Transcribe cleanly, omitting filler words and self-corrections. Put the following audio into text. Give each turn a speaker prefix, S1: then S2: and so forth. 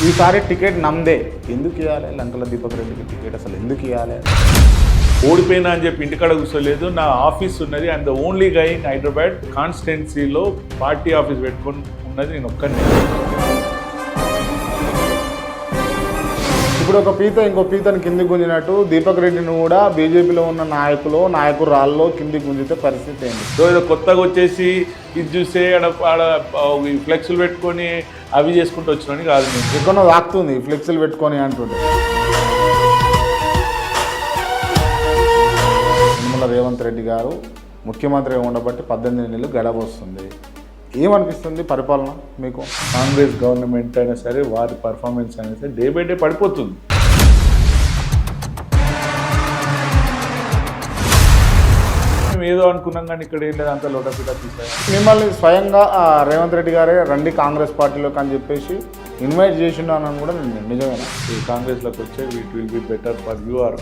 S1: ఈసారి టికెట్ నమ్మదే. ఎందుకు ఇవ్వాలి లంకల దీపక్ రెడ్డికి టికెట్? అసలు ఎందుకు ఇవ్వాలి?
S2: ఓడిపోయినా అని చెప్పి ఇంటికాడ కూర్చోలేదు. నా ఆఫీస్ ఉన్నది. And the only guy in Hyderabad కాన్స్టిట్యున్సీలో పార్టీ ఆఫీస్ పెట్టుకొని ఉన్నది నేను ఒక్కనే.
S1: ఇప్పుడు ఒక పీత ఇంకో పీతను కిందికి గుంజినట్టు దీపక్ రెడ్డిని కూడా బీజేపీలో ఉన్న నాయకురాల్లో కిందికి గుంజితే పరిస్థితి ఏంటి?
S2: సో ఏదో కొత్తగా వచ్చేసి ఇది చూస్తే ఆడ ఫ్లెక్స్లు పెట్టుకొని అవి చేసుకుంటూ వచ్చినని కాదు. నేను
S1: ఎక్కడో తాకుతుంది ఫ్లెక్స్లు పెట్టుకొని అంటుంటే. యనమల రేవంత్ రెడ్డి గారు ముఖ్యమంత్రిగా ఉండబట్టి 18 నెలలు గడవస్తుంది. ఏమనిపిస్తుంది పరిపాలన మీకు?
S2: కాంగ్రెస్ గవర్నమెంట్ అయినా సరే వారి పర్ఫార్మెన్స్ అయినా సరే డే బై డే పడిపోతుంది. మేము ఏదో అనుకున్నాం కానీ ఇక్కడ ఏం లేదు, అంతా లోటపిట తీసారు.
S1: మిమ్మల్ని స్వయంగా రేవంత్ రెడ్డి గారే రండి కాంగ్రెస్ పార్టీలోకి అని చెప్పేసి ఇన్వైట్ చేసిండు అని కూడా నిజమేనా?
S2: ఈ కాంగ్రెస్లోకి వచ్చే it will be better for you are